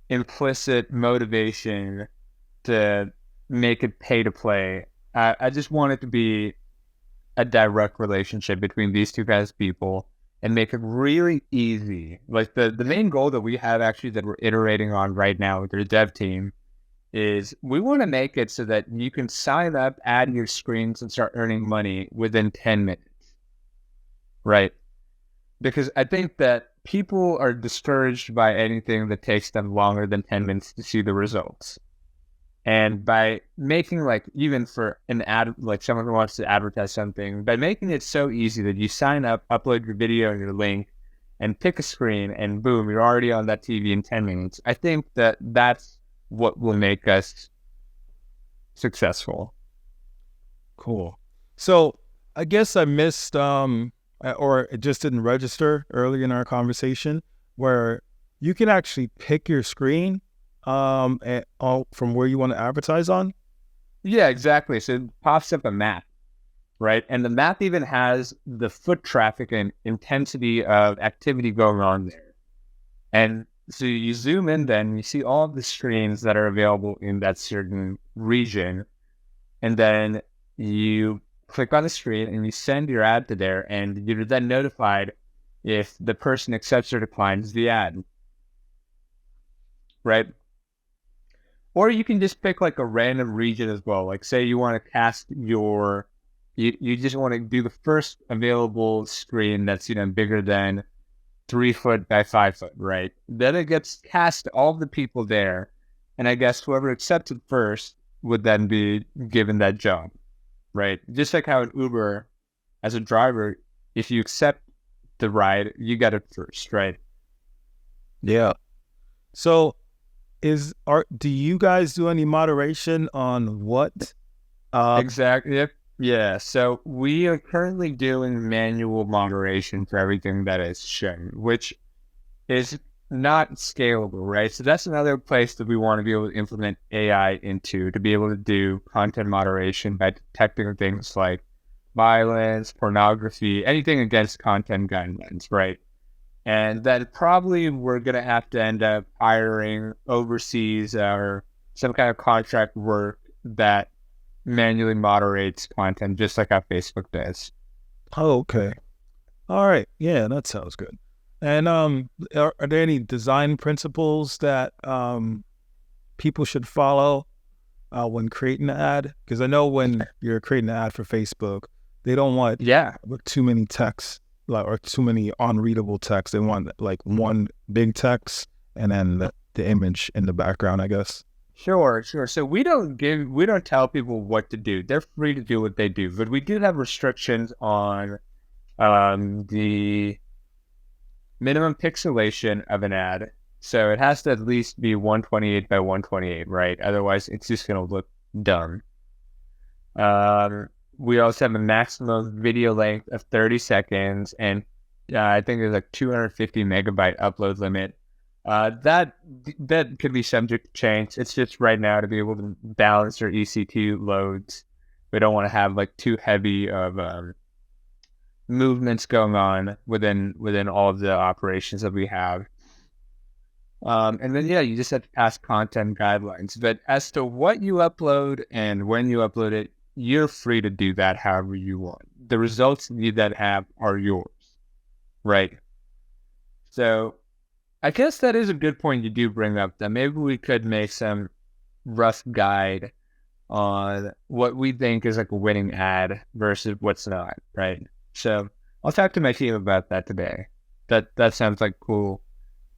implicit motivation to make it pay to play. I just want it to be a direct relationship between these two kinds of people and make it really easy. Like the main goal that we have actually that we're iterating on right now with our dev team is we want to make it so that you can sign up, add your screens, and start earning money within 10 minutes. Right. because I think that people are discouraged by anything that takes them longer than 10 minutes to see the results. And by making, like, even for an ad, like someone who wants to advertise something, by making it so easy that you sign up, upload your video and your link, and pick a screen, and boom, you're already on that TV in 10 minutes. I think that that's what will make us successful. Cool. So I guess I missed, or it just didn't register early in our conversation, where you can actually pick your screen from where you want to advertise on. Yeah, exactly. So it pops up a map, right? And the map even has the foot traffic and intensity of activity going on there. And so you zoom in, then you see all of the screens that are available in that certain region. And then you click on the screen and you send your ad to there, and you're then notified if the person accepts or declines the ad, right? Or you can just pick like a random region as well. Like, say you want to cast you just want to do the first available screen that's, bigger than 3 foot by 5 foot, right? Then it gets cast to all the people there. And I guess whoever accepted first would then be given that job, right? Just like how in Uber, as a driver, if you accept the ride, you get it first, right? Yeah. So do you guys do any moderation on what? Exactly. Yep. Yeah. So we are currently doing manual moderation for everything that is shown, which is not scalable, right? So that's another place that we want to be able to implement AI into, to be able to do content moderation by detecting things like violence, pornography, anything against content guidelines, right? And then probably we're going to have to end up hiring overseas or some kind of contract work that manually moderates content, just like how Facebook does. Oh, okay. All right. Yeah, that sounds good. And are there any design principles that people should follow when creating an ad? Because I know when you're creating an ad for Facebook, they don't want too many texts, or too many unreadable text. They want like one big text and then the image in the background, I guess. Sure. So we don't tell people what to do. They're free to do what they do, but we do have restrictions on the minimum pixelation of an ad. So it has to at least be 128 by 128, right? Otherwise, it's just going to look dumb. We also have a maximum video length of 30 seconds, and I think there's like 250 megabyte upload limit. That could be subject to change. It's just right now to be able to balance our EC2 loads. We don't want to have like too heavy of movements going on within all of the operations that we have. And then, you just have to pass content guidelines. But as to what you upload and when you upload it, you're free to do that however you want. The results you then have are yours, right? So I guess that is a good point you do bring up, that maybe we could make some rough guide on what we think is like a winning ad versus what's not, right? So I'll talk to my team about that today. That sounds like cool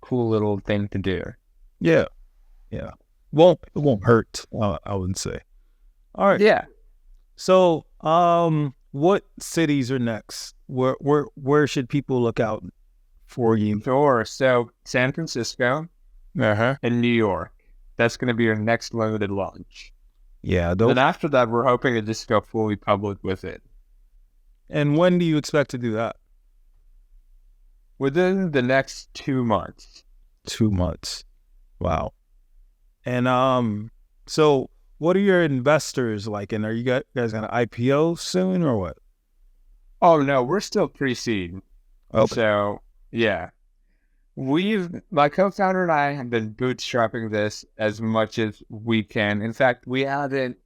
little thing to do. Yeah. It won't hurt, I wouldn't say. All right. Yeah. So, what cities are next? Where should people look out for you? Sure. So San Francisco and New York. That's going to be our next limited launch. Yeah. Then after that, we're hoping to just go fully public with it. And when do you expect to do that? Within the next 2 months. 2 months. Wow. And so what are your investors like? And are you guys going to IPO soon or what? Oh, no, we're still pre-seed. Okay. So, yeah. My co-founder and I have been bootstrapping this as much as we can. In fact, we haven't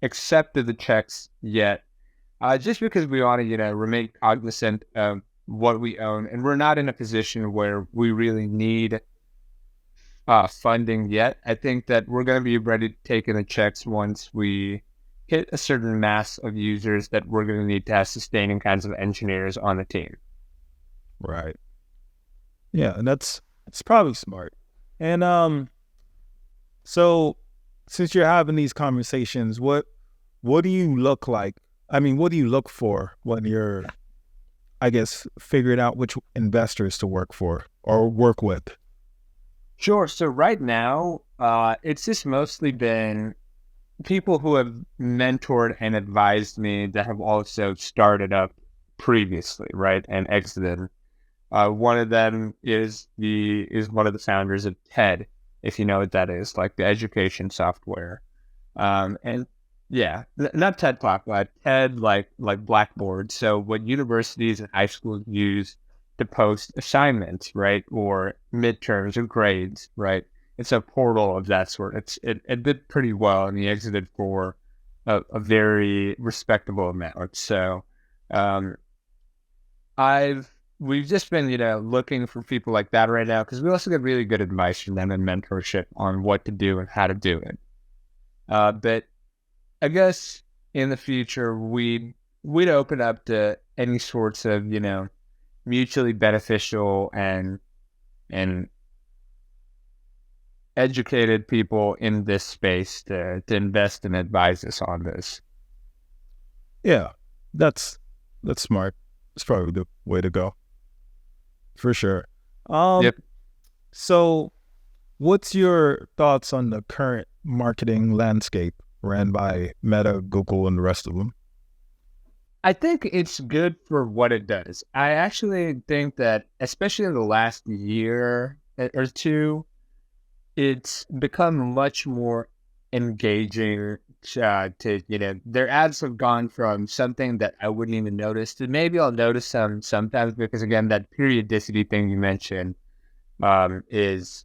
accepted the checks yet, just because we want to, remain cognizant of what we own. And we're not in a position where we really need funding yet. I think that we're going to be ready to take in the checks once we hit a certain mass of users that we're going to need to have sustaining kinds of engineers on the team. Right. Yeah, and it's probably smart. And so since you're having these conversations, what do you look like? I mean, what do you look for when you're, I guess, figuring out which investors to work for or work with? Sure. So right now, it's just mostly been people who have mentored and advised me that have also started up previously, right, and exited. One of them is one of the founders of TED, if you know what that is, like the education software. And yeah, not TED Talk, but TED like Blackboard. So what universities and high schools use to post assignments, right, or midterms or grades, right? It's a portal of that sort. It did pretty well, and he exited for a very respectable amount. So, um, we've just been, looking for people like that right now because we also get really good advice from them and mentorship on what to do and how to do it. But I guess in the future we'd open up to any sorts of, mutually beneficial and educated people in this space to invest and advise us on this. Yeah, that's smart. It's probably the way to go. For sure. Yep. So what's your thoughts on the current marketing landscape ran by Meta, Google, and the rest of them? I think it's good for what it does. I actually think that, especially in the last year or two, it's become much more engaging their ads have gone from something that I wouldn't even notice to maybe I'll notice some sometimes because again, that periodicity thing you mentioned is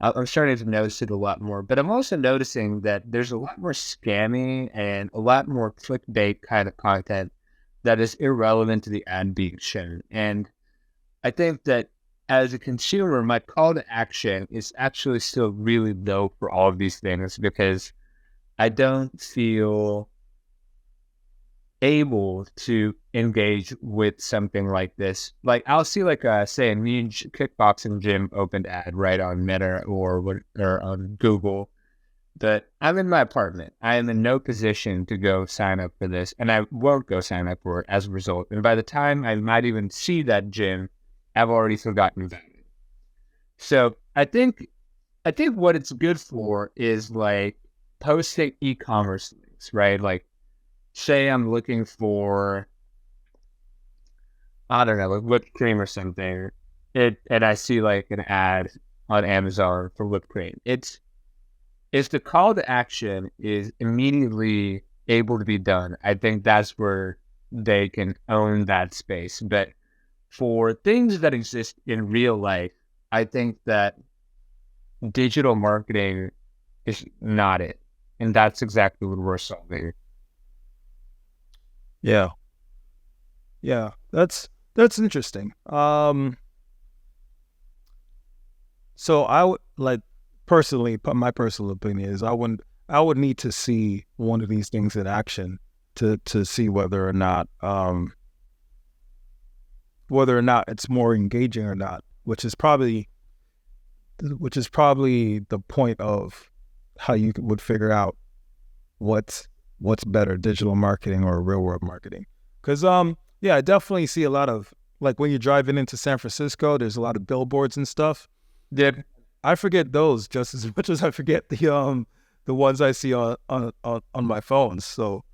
I'm starting to notice it a lot more, but I'm also noticing that there's a lot more scammy and a lot more clickbait kind of content that is irrelevant to the ad being shown. And I think that as a consumer, my call to action is actually still really low for all of these things because I don't feel able to engage with something like this. Like I'll see like say a new kickboxing gym opened ad right on Meta or on Google. But I'm in my apartment. I am in no position to go sign up for this, and I won't go sign up for it as a result. And by the time I might even see that gym, I've already forgotten about it. So I think what it's good for is like posting e-commerce links, right? Like say I'm looking for, I don't know, like whipped cream or something, and I see like an ad on Amazon for whipped cream. It's if the call to action is immediately able to be done, I think that's where they can own that space. But for things that exist in real life, I think that digital marketing is not it. And that's exactly what we're solving. Yeah. Yeah. That's interesting. So I would like personally, my personal opinion is I would need to see one of these things in action to see whether or not it's more engaging or not, which is probably the point of how you would figure out what's better, digital marketing or real world marketing. Because yeah, I definitely see a lot of, like when you're driving into San Francisco, there's a lot of billboards and stuff. Yep. I forget those just as much as I forget the ones I see on my phones. So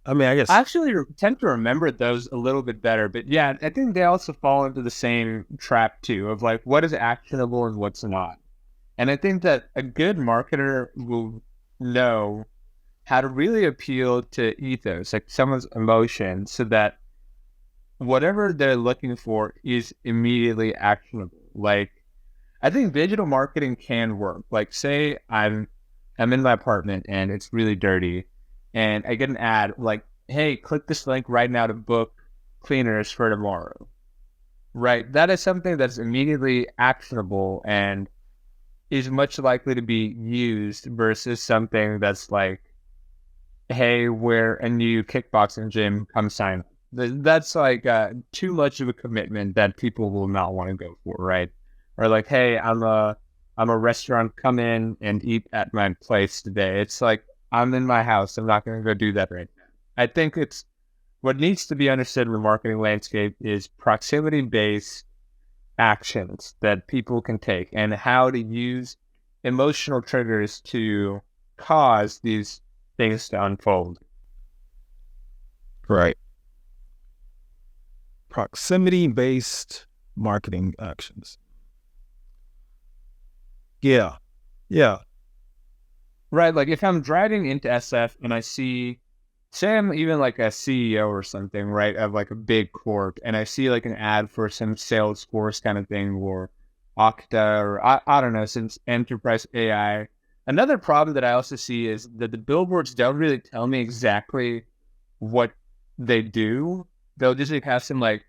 I mean, I guess I actually tend to remember those a little bit better, but yeah, I think they also fall into the same trap too of like what is actionable and what's not. And I think that a good marketer will know how to really appeal to ethos, like someone's emotion, so that whatever they're looking for is immediately actionable. Like I think digital marketing can work. Like say I'm in my apartment and it's really dirty and I get an ad like, hey, click this link right now to book cleaners for tomorrow. Right? That is something that's immediately actionable and is much likely to be used versus something that's like, hey, we're a new kickboxing gym, come sign up. That's like too much of a commitment that people will not want to go for, right? Or like, hey, I'm a restaurant, come in and eat at my place today. It's like, I'm in my house. I'm not going to go do that right now. I think it's what needs to be understood in the marketing landscape is proximity based actions that people can take and how to use emotional triggers to cause these things to unfold. Right. Proximity-based marketing actions. Yeah. Yeah. Right. Like if I'm driving into SF and I see, say I'm even like a CEO or something, right, of like a big corp, and I see like an ad for some Salesforce kind of thing or Okta or I don't know, some enterprise AI. Another problem that I also see is that the billboards don't really tell me exactly what they do. They'll just like have some like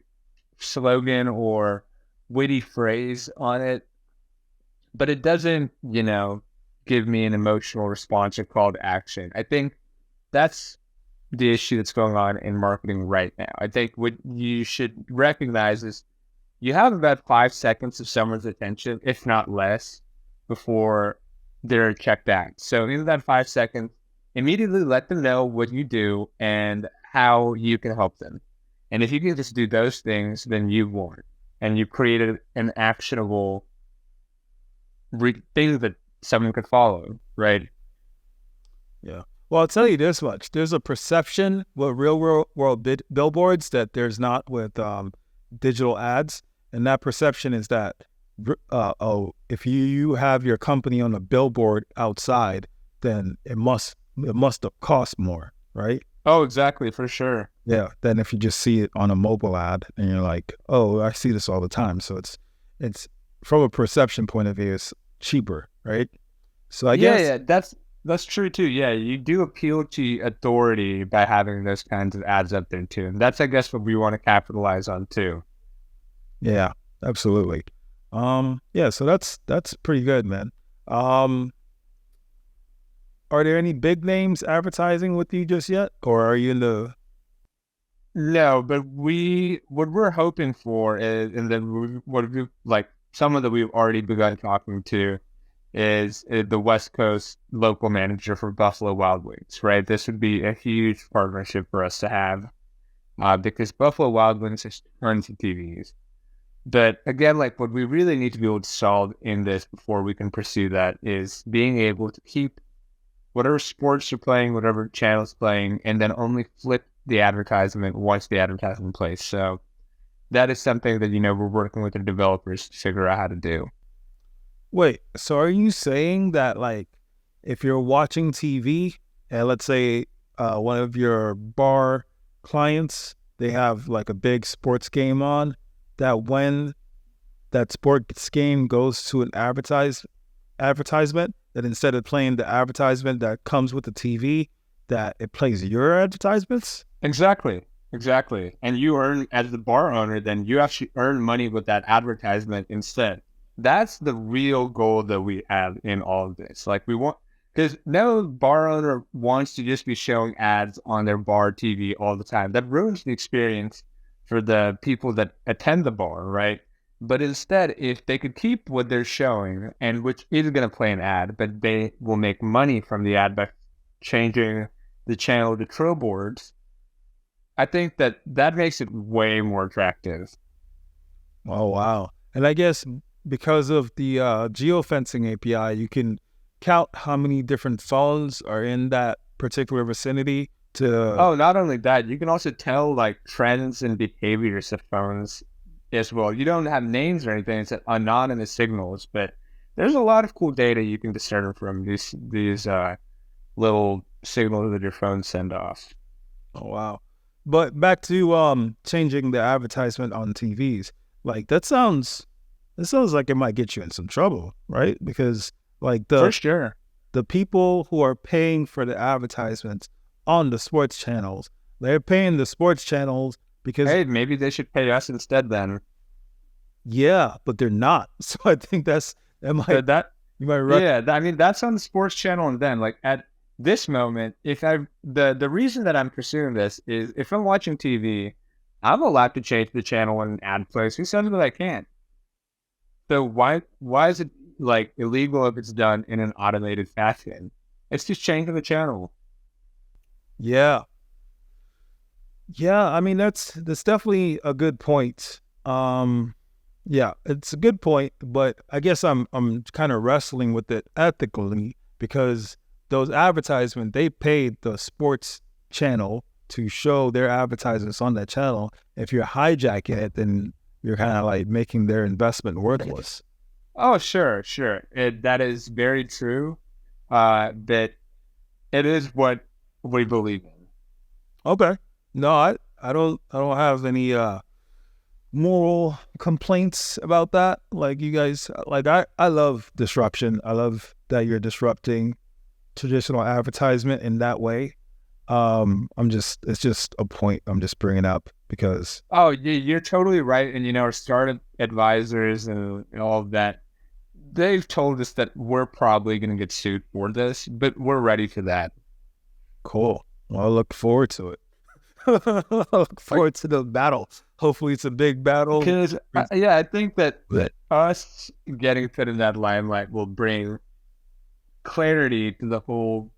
slogan or witty phrase on it, but it doesn't, give me an emotional response or call to action. I think that's the issue that's going on in marketing right now. I think what you should recognize is you have about 5 seconds of someone's attention, if not less, before they're checked out. So in that 5 seconds, immediately let them know what you do and how you can help them. And if you can just do those things, then you've won. And you created an actionable thing that someone could follow, right? Yeah. Well, I'll tell you this much. There's a perception with real world billboards that there's not with digital ads. And that perception is that, if you have your company on a billboard outside, then it must cost more, right? Oh, exactly, for sure. Yeah. Than if you just see it on a mobile ad and you're like, oh, I see this all the time. So it's from a perception point of view, it's cheaper, right? So I guess that's true too. Yeah, you do appeal to authority by having those kinds of ads up there too. And that's, I guess, what we want to capitalize on too. Yeah, absolutely. Yeah, so that's pretty good, man. Are there any big names advertising with you just yet, or are you in the? No, but what we're hoping for is, and then what we like someone that we've already begun talking to is the West Coast local manager for Buffalo Wild Wings, right? This would be a huge partnership for us to have because Buffalo Wild Wings has tons of TVs. But again, like what we really need to be able to solve in this before we can pursue that is being able to keep whatever sports you're playing, whatever channel's playing, and then only flip the advertisement once the advertisement plays. So that is something that, we're working with the developers to figure out how to do. Wait, so are you saying that, like, if you're watching TV and let's say one of your bar clients, they have like a big sports game on, that when that sports game goes to an advertisement, that instead of playing the advertisement that comes with the TV, that it plays your advertisements? Exactly. And you earn, as the bar owner, then you actually earn money with that advertisement instead. That's the real goal that we have in all of this. Like we want, because no bar owner wants to just be showing ads on their bar TV all the time. That ruins the experience for the people that attend the bar, right? But instead, if they could keep what they're showing, and which is going to play an ad, but they will make money from the ad by changing the channel to TrillBoards, I think that makes it way more attractive. Oh, wow. And I guess because of the geofencing API, you can count how many different phones are in that particular vicinity to... Oh, not only that, you can also tell like trends and behaviors of phones as well. You don't have names or anything, it's anonymous signals, but there's a lot of cool data you can discern from these little signals that your phones send off. Oh, wow. But back to changing the advertisement on TVs, like that sounds like it might get you in some trouble, right? Because like For sure. the people who are paying for the advertisements on the sports channels, they're paying the sports channels because... Hey, maybe they should pay us instead then. Yeah, but they're not. So I think that might... you might Yeah, I mean, that's on the sports channel. And then like at this moment, the reason that I'm pursuing this is if I'm watching TV, I'm allowed to change the channel and ad plays. Who says that I can't? So why is it like illegal if it's done in an automated fashion? It's just changing the channel. Yeah. Yeah, I mean that's definitely a good point. Yeah, it's a good point, but I guess I'm kind of wrestling with it ethically because those advertisements, they paid the sports channel to show their advertisements on that channel. If you're hijacking it, then you're kind of like making their investment worthless. Oh, sure. That is very true. But it is what we believe in. Okay. No, I don't have any moral complaints about that. Like you guys, like I love disruption. I love that you're disrupting traditional advertisement in that way. It's just a point I'm just bringing up because Oh, you're totally right. And, our startup advisors and all of that, they've told us that we're probably going to get sued for this, but we're ready for that. cool. Well, I look forward to it. I look forward to the battle. Hopefully, it's a big battle. Because, I think that us getting put in that limelight will bring clarity to the whole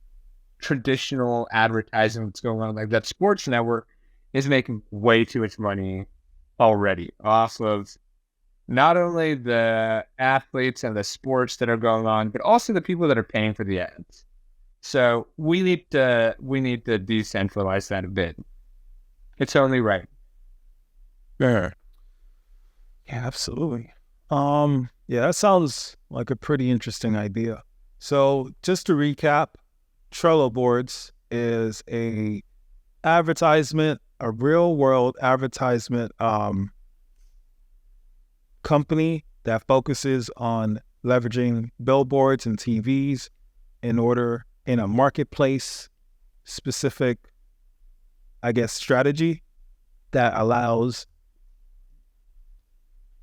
traditional advertising that's going on. Like that sports network is making way too much money already off of not only the athletes and the sports that are going on, but also the people that are paying for the ads. So we need to decentralize that a bit. It's only right. Yeah. Yeah, absolutely. Yeah, that sounds like a pretty interesting idea. So just to recap, TrillBoards is a real world advertisement company that focuses on leveraging billboards and TVs in a marketplace specific, I guess, strategy that allows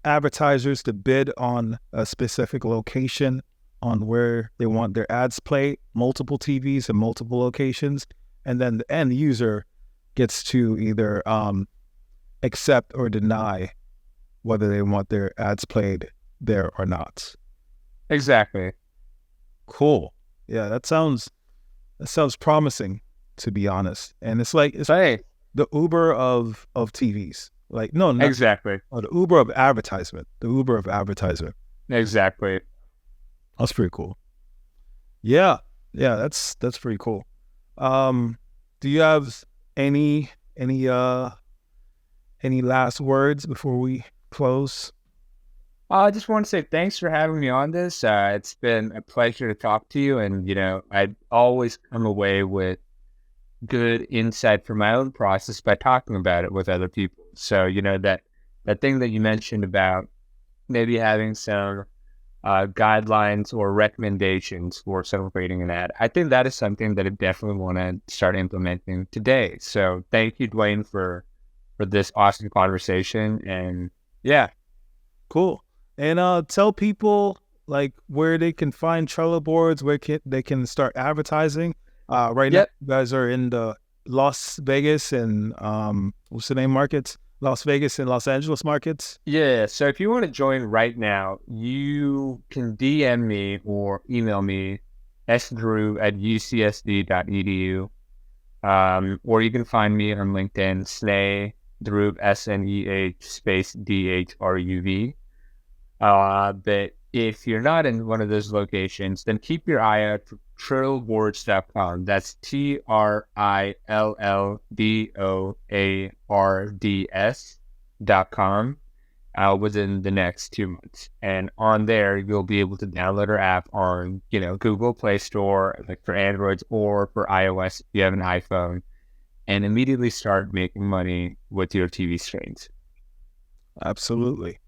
advertisers to bid on a specific location on where they want their ads played, multiple TVs and multiple locations, and then the end user gets to either accept or deny whether they want their ads played there or not. Exactly. Cool. Yeah, that sounds promising, to be honest. And it's Hey, the Uber of TVs. Like no, not exactly. the Uber of advertisement. The Uber of advertisement. Exactly. That's pretty cool. Yeah, that's pretty cool. Do you have any last words before we close? I just want to say thanks for having me on this. It's been a pleasure to talk to you, and I always come away with good insight for my own process by talking about it with other people. So that thing that you mentioned about maybe having some guidelines or recommendations for celebrating an ad. I think that is something that I definitely want to start implementing today. So thank you, Dwayne, for this awesome conversation. And yeah, Cool. And tell people like where they can find TrillBoards, where they can start advertising. Right now, yep, you guys are in the Las Vegas and what's the name markets? Las Vegas and Los Angeles markets. yeah. So if you want to join right now, you can DM me or email me sdhruv@ucsd.edu. Or you can find me on LinkedIn, Sneh Dhruv, SNEH space DHRUV. But if you're not in one of those locations, then keep your eye out for TrillBoards.com. That's TrillBoards.com within the next 2 months. And on there, you'll be able to download our app on, Google Play Store, like for Androids or for iOS if you have an iPhone, and immediately start making money with your TV screens. Absolutely.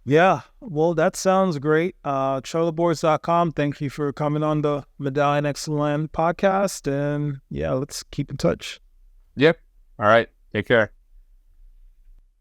Yeah, well, that sounds great. TrillBoards.com. Thank you for coming on the Medallion XLN podcast. And yeah, let's keep in touch. Yep. All right. Take care.